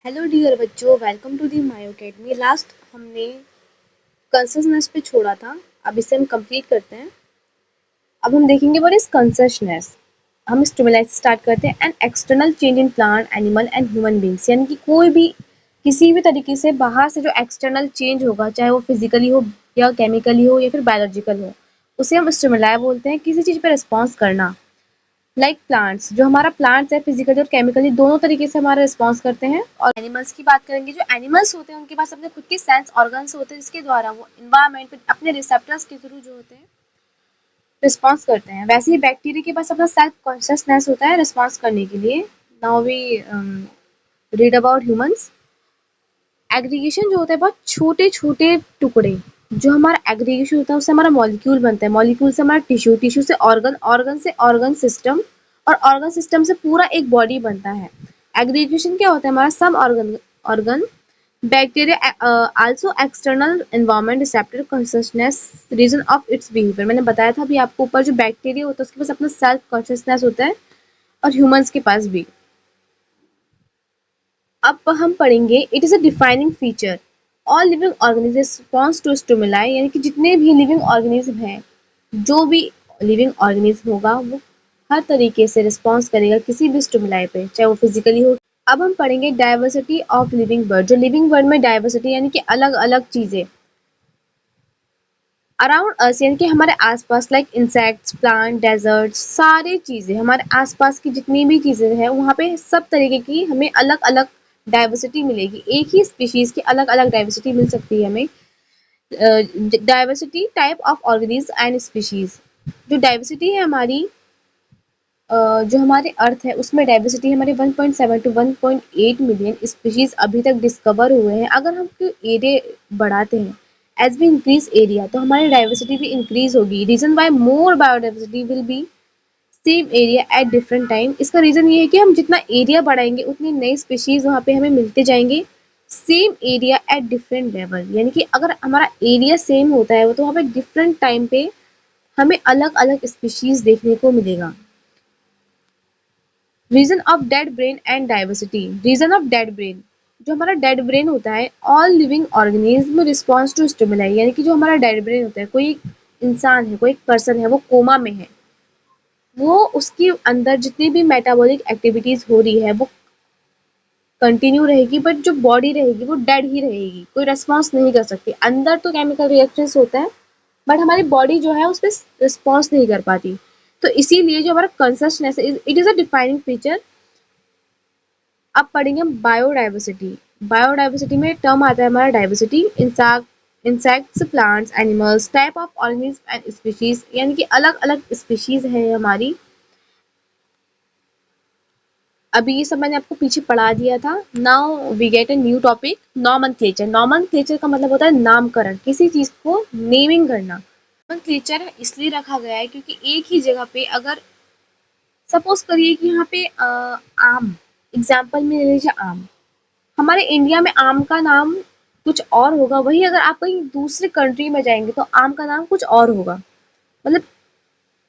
Hello dear बच्चों, welcome to the Mayo academy. Last हमने consistency पे छोड़ा था। अब इसे हम कंप्लीट करते हैं। अब हम देखेंगे व्हाट इज कंसिस्टनेस। हम स्टिमुलाई से स्टार्ट करते हैं। An external change in plant, animal and human beings, यानी कि कोई भी किसी भी तरीके से बाहर से जो एक्सटर्नल चेंज होगा, चाहे वो फिजिकली हो या केमिकली हो या फिर बायोलॉजिकल हो, उसे हम स्टिमुलाई बोलते हैं। किसी चीज़ पर रिस्पॉन्स करना, लाइक प्लांट्स, जो हमारा प्लांट्स है फिजिकली और केमिकली दोनों तरीके से हमारा रिस्पॉन्स करते हैं। और एनिमल्स की बात करेंगे, जो एनिमल्स होते हैं उनके पास अपने खुद के सेंस ऑर्गन्स होते हैं, जिसके द्वारा वो इन्वायरमेंट पे अपने रिसेप्टर्स के थ्रू जो होते हैं रिस्पॉन्स करते हैं। वैसे ही बैक्टीरिया के पास अपना सेल्फ कॉन्शियसनेस होता है रिस्पॉन्स करने के लिए। Now we read about humans. Aggregation जो होता है बहुत छोटे छोटे टुकड़े, जो हमारा एग्रीगेशन होता है उससे हमारा मॉलिक्यूल बनता है, मॉलिक्यूल से हमारा टिश्यू, टिश्यू से ऑर्गन, ऑर्गन से ऑर्गन सिस्टम, और ऑर्गन सिस्टम से पूरा एक बॉडी बनता है। एग्रीगेशन क्या होता है? हमारा some organ organ bacteria also external environment receptor consciousness reason of its behaviour. मैंने बताया था अभी आपको ऊपर, जो बैक्टीरिया होता है उसके पास अपना सेल्फ कॉन्शियसनेस होता है और ह्यूमंस के पास भी। अब हम पढ़ेंगे it is a defining feature all living organism response to stimuli, यानी कि जितने भी लिविंग ऑर्गेनिज्म हैं, जो भी लिविंग ऑर्गेनिज्म होगा वो हर तरीके से रिस्पॉन्स करेगा किसी भी स्टिमुलाई पे, चाहे वो फिजिकली हो। अब हम पढ़ेंगे डाइवर्सिटी ऑफ लिविंग बर्ड, जो लिविंग बर्ड में डाइवर्सिटी यानी कि अलग अलग चीज़ें अराउंड अस, यानी कि हमारे आसपास, लाइक इंसेक्ट्स, प्लांट, डेजर्ट, सारी चीज़ें हमारे आसपास की जितनी भी चीज़ें हैं वहाँ पे सब तरीके की हमें अलग अलग डाइवर्सिटी मिलेगी। एक ही स्पीशीज़ की अलग अलग डाइवर्सिटी मिल सकती है हमें। Diversity type of organism and species, जो डाइवर्सिटी है हमारी, जो हमारे अर्थ है उसमें डाइवर्सिटी हमारे 1.7 टू 1.8 मिलियन स्पीशीज अभी तक डिस्कवर हुए हैं। अगर हम एरिया बढ़ाते हैं, एज वी इंक्रीज एरिया, तो हमारी डाइवर्सिटी भी इंक्रीज होगी। Reason why more biodiversity will be same area at different time. इसका रीजन ये है कि हम जितना एरिया बढ़ाएंगे उतनी नई स्पीशीज वहाँ पे हमें मिलते जाएंगे, same area at different level. यानी कि अगर हमारा एरिया सेम होता है तो वहाँ पे डिफरेंट टाइम पे हमें अलग अलग स्पीशीज देखने को मिलेगा। Reason of dead brain and diversity. Reason of dead brain, जो हमारा डेड ब्रेन होता है, all living organism response to stimuli, यानी कि जो हमारा डेड ब्रेन होता है, कोई इंसान है, कोई पर्सन है, वो कोमा में है, वो उसके अंदर जितनी भी मेटाबॉलिक एक्टिविटीज हो रही है वो कंटिन्यू रहेगी, बट जो बॉडी रहेगी वो डेड ही रहेगी, कोई रेस्पॉन्स नहीं कर सकती। अंदर तो केमिकल रिएक्शंस होता है बट हमारी बॉडी जो है उस पर रिस्पॉन्स नहीं कर पाती। तो इसीलिए जो हमारा कंसिस्टेंस है, it is a defining feature. अब पढ़ेंगे हम बायोडाइवर्सिटी। बायोडाइवर्सिटी में टर्म आता है हमारा diversity, insects, plants, animals, type of organism and species, यानी कि अलग अलग स्पीशीज है हमारी। अभी ये सब मैंने आपको पीछे पढ़ा दिया था। Now we get a new topic, nomenclature. Nomenclature का मतलब होता है नामकरण, किसी चीज को नेमिंग करना। नॉमनक्लेचर इसलिए रखा गया है क्योंकि एक ही जगह पे, अगर सपोज करिए कि यहाँ पे आम, एग्जाम्पल में ले लीजिए आम, हमारे इंडिया में आम का नाम कुछ और होगा, वही अगर आप कहीं दूसरे कंट्री में जाएंगे तो आम का नाम कुछ और होगा। मतलब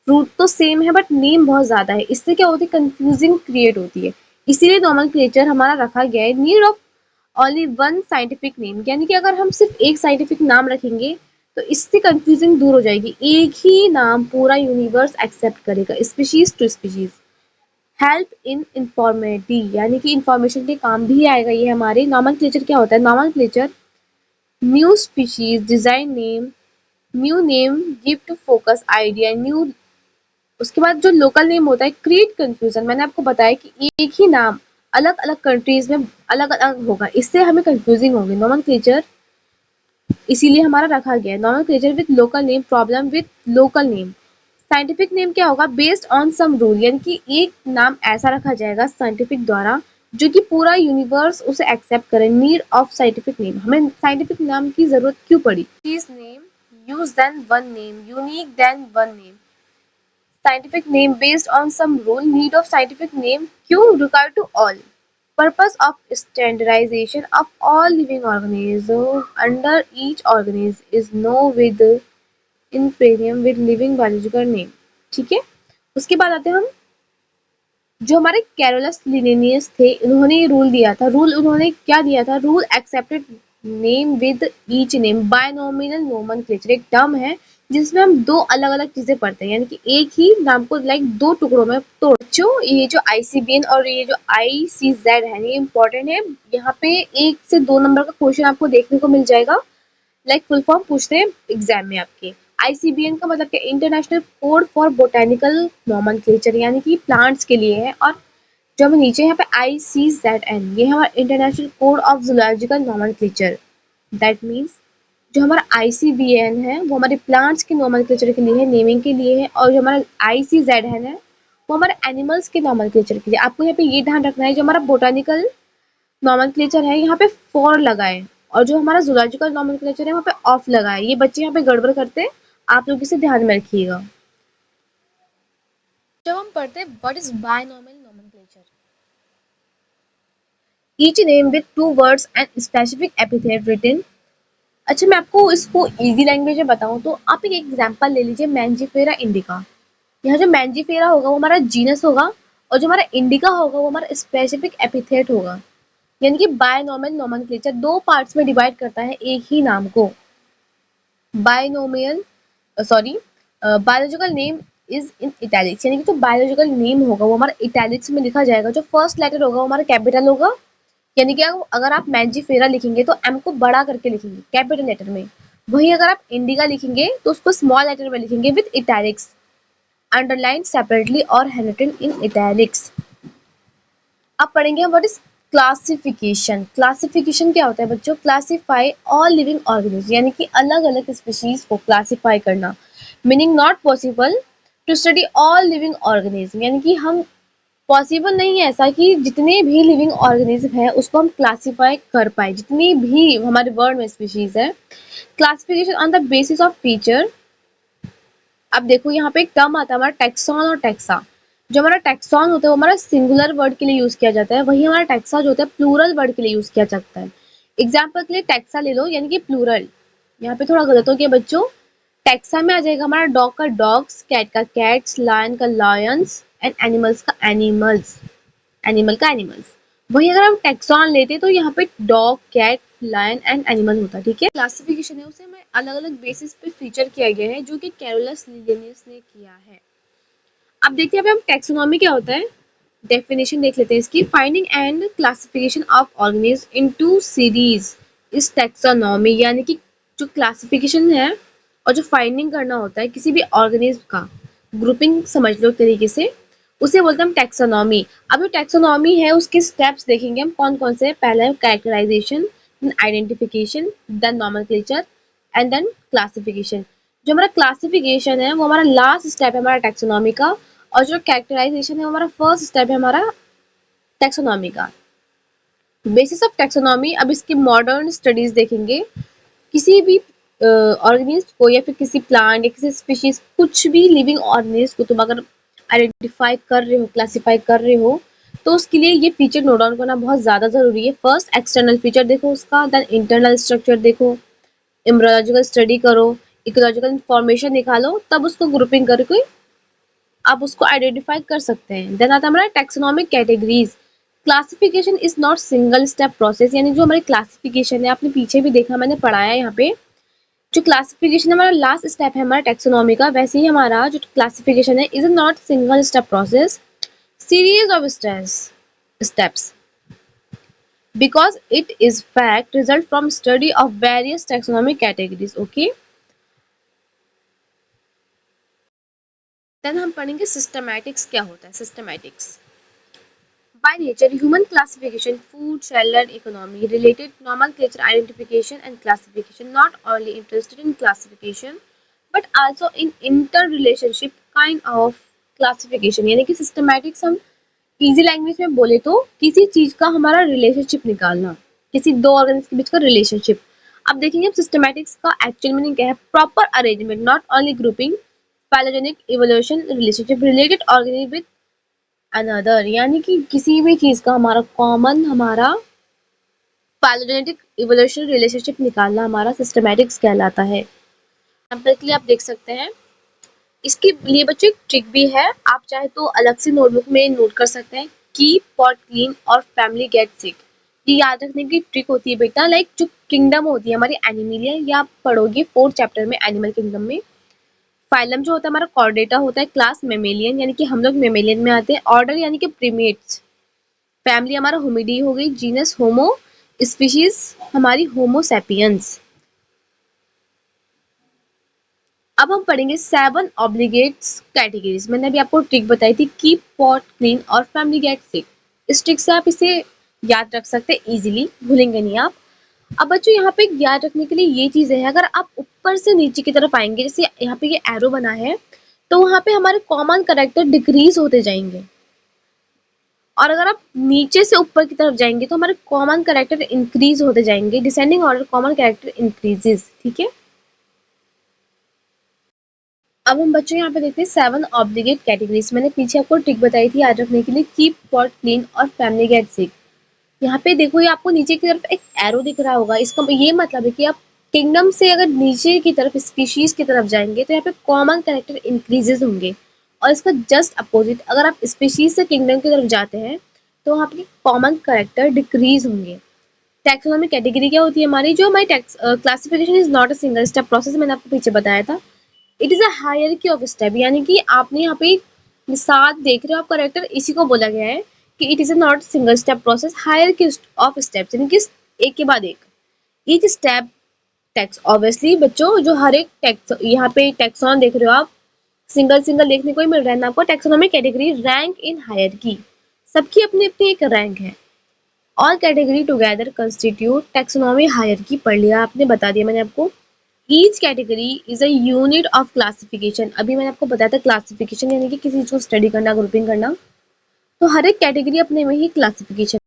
फ्रूट तो सेम है बट नेम बहुत ज्यादा है, इससे क्या होती है, कंफ्यूजिंग क्रिएट होती है। इसीलिए नॉमेनक्लेचर हमारा रखा गया है, need of only one scientific name, यानी कि अगर हम सिर्फ एक साइंटिफिक नाम रखेंगे तो इससे कंफ्यूजिंग दूर हो जाएगी। एक ही नाम पूरा यूनिवर्स एक्सेप्ट करेगा, species to species. Help in informative, यानी कि इंफॉर्मेशन के काम भी आएगा ये हमारे। नॉमेनक्लेचर क्या होता है? Nomenclature new species, design name, new name give to focus idea, new. उसके बाद जो लोकल नेम होता है, क्रिएट कंफ्यूजन। मैंने आपको बताया कि एक ही नाम अलग अलग कंट्रीज में अलग अलग होगा, इससे हमें कंफ्यूजिंग होगी। नॉमेनक्लेचर इसीलिए हमारा रखा गया है। Nomenclature with local name, problem with local name. Scientific name क्या होगा? बेस्ड ऑन सम रूल, यानी कि एक नाम ऐसा रखा जाएगा साइंटिफिक द्वारा जो कि पूरा यूनिवर्स उसे एक्सेप्ट करे। नीड ऑफ साइंटिफिक नेम, हमें साइंटिफिक नाम की जरूरत क्यों पड़ी? This name use then one name, unique then one name. Scientific name based on some rule, need of scientific name क्यों required to all. Purpose of standardization of all living organisms under each organism is no with in premium with living biological name. ठीक है, उसके बाद आते हैं हम जो हमारे कैरोलस लिनेनियस थे, उन्होंने ये रूल दिया था। रूल उन्होंने क्या दिया था? Rule accepted name with each name binomial nomenclature, एक टर्म है जिसमें हम दो अलग अलग चीजें पढ़ते हैं, यानी कि एक ही नाम को लाइक दो टुकड़ों में तोड़। बच्चों, ये जो आईसीबीएन और ये जो आईसीजेड है, ये इंपॉर्टेंट है। यहाँ पे 1 से 2 नंबर का क्वेश्चन आपको देखने को मिल जाएगा, लाइक फुल फॉर्म पूछते हैं एग्जाम में आपके। आईसीबीएन का मतलब क्या? International code for botanical nomenclature, यानी कि प्लांट्स के लिए है। और जो हमें नीचे यहाँ पे ICZN, ये हमारा international code of zoological nomenclature. That means जो हमारा ICBN है वो हमारे प्लांट्स के नोमेनक्लेचर के लिए है, नेमिंग के लिए है। और जो हमारा ICZN है वो हमारे एनिमल्स के नोमेनक्लेचर के लिए। आपको यहाँ पे ये ध्यान रखना है, जो हमारा बोटानिकल नोमेनक्लेचर है यहाँ पे फॉर लगा है, और जो हमारा जूलॉजिकल नोमेनक्लेचर है वहाँ पे ऑफ लगा है। ये बच्चे यहाँ पे गड़बड़ करते हैं, आप लोग इसे ध्यान में रखिएगा। जब हम पढ़ते हैं what is binomial nomenclature, each name with 2 words and specific epithet written. अच्छा, मैं आपको इसको इजी लैंग्वेज में बताऊं तो आप एक एग्जांपल ले लीजिए, मैंजीफेरा इंडिका। यहाँ जो मैंजीफेरा होगा वो हमारा जीनस होगा, और जो हमारा इंडिका होगा वो हमारा स्पेसिफिक एपिथेट होगा। यानी कि बायनॉमिनल नोमेनक्लेचर 2 पार्ट्स में डिवाइड करता है एक ही नाम को। Binomial sorry biological name is in italics, यानी कि जो बायोलॉजिकल नेम होगा वो हमारा इटैलिक्स में लिखा जाएगा। जो फर्स्ट लेटर होगा वो हमारा कैपिटल होगा, यानी कि अगर आप मैंजीफेरा लिखेंगे तो एम को बड़ा करके लिखेंगे कैपिटल लेटर में। वहीं अगर आप इंडिका लिखेंगे तो उसको स्मॉल लेटर में लिखेंगे विद इटैलिक्स, अंडरलाइन सेपरेटली और हैंडरिटन इन इटैलिक्स। अब पढ़ेंगे हम व्हाट इज क्लासिफिकेशन। क्लासिफिकेशन क्या होता है बच्चों? क्लासिफाई ऑल लिविंग ऑर्गेनिज्म, यानी कि अलग अलग स्पीशीज को क्लासिफाई करना। Meaning not possible to study all living organism, यानी कि हम पॉसिबल नहीं है ऐसा कि जितने भी लिविंग ऑर्गेनिज्म है उसको हम क्लासिफाई कर पाए, जितनी भी हमारे वर्ल्ड में स्पीशीज है। Classification on the basis of feature. अब देखो यहाँ पे एक टर्म आता है हमारा टेक्सॉन और टेक्सा। जो हमारा टेक्सॉन होता है वो हमारा सिंगुलर वर्ड के लिए यूज किया जाता है, वही हमारा टेक्सा जो होता है प्लूरल वर्ड के लिए यूज किया जाता है। एग्जाम्पल के लिए टेक्सा ले लो, यानी कि प्लूरल। यहाँ पे थोड़ा गलत हो गया बच्चों, टेक्सा में आ जाएगा हमारा डॉग का डॉग्स, कैट का कैट्स, लायन का लायंस एंड एनिमल्स का एनिमल्स, एनिमल का एनिमल्स। वही अगर हम टेक्सॉन लेते तो यहाँ पे dog, cat, lion and animal होता। ठीक है, क्लासिफिकेशन है उसे हमें अलग अलग बेसिस पे फीचर किया गया है, जो कि कैरोलस लिनेनियस ने किया है। अब देखते हैं हम टैक्सोनॉमी क्या होता है। डेफिनेशन देख लेते हैं इसकी। Finding and classification of organism into series is taxonomy, यानी कि जो क्लासिफिकेशन है और जो फाइंडिंग करना होता है किसी भी ऑर्गेनिज्म का, ग्रुपिंग समझ लो एक तरीके से, उसे बोलते हैं हम टैक्सोनॉमी। अब जो टैक्सोनॉमी है उसके स्टेप्स देखेंगे हम कौन कौन से। पहला है characterisation, then identification, then nomenclature and then classification. जो हमारा क्लासिफिकेशन है वो हमारा लास्ट स्टेप है हमारा टैक्सोनॉमी का, और जो कैरेक्टराइजेशन है वो हमारा फर्स्ट स्टेप है हमारा टैक्सोनॉमी का। बेसिस ऑफ टैक्सोनॉमी, अब इसकी मॉडर्न स्टडीज देखेंगे। किसी भी ऑर्गेनिज्म को या फिर किसी प्लांट या किसी स्पीशीज, कुछ भी लिविंग ऑर्गेनिज्म को तुम अगर आइडेंटिफाई कर रहे हो, क्लासिफाई कर रहे हो, तो उसके लिए ये फीचर नोट डाउन करना बहुत ज़्यादा ज़रूरी है। फर्स्ट एक्सटर्नल फीचर देखो उसका, देन इंटरनल स्ट्रक्चर देखो, एम्ब्रियोलॉजिकल स्टडी करो, इकोलॉजिकल इंफॉर्मेशन निकालो, तब उसको ग्रुपिंग करके आप उसको आइडेंटिफाई कर सकते हैं। देन आता है हमारा taxonomic categories. Classification is not single step process, यानी जो हमारी क्लासिफिकेशन है, आपने पीछे भी देखा, मैंने पढ़ाया यहाँ पे, जो क्लासिफिकेशन हमारा लास्ट स्टेप है हमारा टैक्सोनॉमी का, वैसे ही हमारा जो क्लासिफिकेशन है is not single step process, series of steps, because it is fact result from study of various taxonomic categories. Okay, then हम पढ़ेंगे सिस्टमैटिक्स क्या होता है। Systematics by nature human classification, food, shelter, economy related nomenclature, identification and classification, not only interested in classification but also in interrelationship kind of classification। यानी कि systematics हम easy language में बोले तो किसी चीज का हमारा रिलेशनशिप निकालना, किसी दो ऑर्गेनिज्म के बीच का रिलेशनशिप। अब देखेंगे हम सिस्टमैटिक्स का एक्चुअल मीनिंग क्या है। Proper arrangement, not only grouping, phylogenic evolution, relationship related organism with another, यानी कि किसी भी चीज का हमारा कॉमन, हमारा फाइलोजेनेटिक इवोल्यूशन रिलेशनशिप निकालना हमारा सिस्टमैटिक्स कहलाता है। एग्जाम्पल के लिए आप देख सकते हैं इसके लिए बच्चों एक ट्रिक भी है, आप चाहे तो अलग से नोटबुक में नोट कर सकते हैं। कीप पॉट क्लीन और फैमिली गेट सिक, ये याद रखने की ट्रिक होती है बेटा। लाइक जो किंगडम होती है हमारी एनिमलिया, ये आप पढ़ोगे 4th चैप्टर में एनिमल किंगडम में। फाइलम जो होता है हमारा कॉर्डेटा होता है, क्लास मेमेलियन यानी कि हम लोग मेमेलियन में आते हैं, ऑर्डर यानी कि प्रीमेट्स, फैमिली हमारा होमिडी हो गई, जीनस होमो, स्पीशीज हमारी होमो सैपियंस। अब हम पढ़ेंगे 7 ऑब्लिगेट्स कैटेगरीज। मैंने अभी आपको ट्रिक बताई थी, कीप पॉट क्लीन और फैमिली गेट सिक। इस ट्रिक से आप इसे याद रख सकते हैं इजीली, भूलेंगे नहीं आप। अब बच्चों यहाँ पे याद रखने के लिए ये चीजें हैं, अगर आप ऊपर से नीचे की तरफ आएंगे, जैसे यहाँ पे ये एरो बना है, तो वहां पे हमारे कॉमन कैरेक्टर डिक्रीज होते जाएंगे, और अगर आप नीचे से ऊपर की तरफ जाएंगे तो हमारे कॉमन कैरेक्टर इंक्रीज होते जाएंगे। Descending order common character increases, ठीक है। अब हम बच्चों यहाँ पे देखते हैं 7 ऑब्लिगेट कैटेगरीज। मैंने पीछे आपको ट्रिक बताई थी याद रखने के लिए, कीप पॉट क्लीन और फैमिली गेट सिक। यहाँ पे देखो, ये आपको नीचे की तरफ एक एरो दिख रहा होगा, इसका ये मतलब है कि आप किंगडम से अगर नीचे की तरफ स्पीशीज की तरफ जाएंगे तो यहाँ पे कॉमन कैरेक्टर इंक्रीजेस होंगे, और इसका जस्ट अपोजिट अगर आप स्पीशीज से किंगडम की तरफ जाते हैं तो वहाँ पे कॉमन कैरेक्टर डिक्रीज होंगे। टैक्सोनॉमी कैटेगरी क्या होती है हमारी, जो हमारी classification is not a single step process, मैंने आपको पीछे बताया था। It is a hierarchy of step, यानी कि आपने यहाँ पे मिसाल देख रहे हो आप करेक्टर, इसी को बोला गया है कि it is a not single step process, hierarchy of steps, यानी कि एक के बाद एक, ईच स्टेप टेक्स। ऑब्वियसली बच्चों, जो हर एक टेक्स यहाँ पे टेक्सॉन देख रहे हो आप, सिंगल सिंगल देखने को ही मिल रहा है ना आपको। Taxonomy category rank in hierarchy, सबकी अपनी अपनी एक रैंक है। All category together constitute taxonomy hierarchy, पढ़ लिया आपने, बता दिया मैंने आपको। Each category is a unit of classification, अभी मैंने आपको बताया था क्लासिफिकेशन यानी कि किसी चीज को स्टडी करना, ग्रुपिंग करना, तो हर एक कैटेगरी अपने में ही क्लासिफिकेशन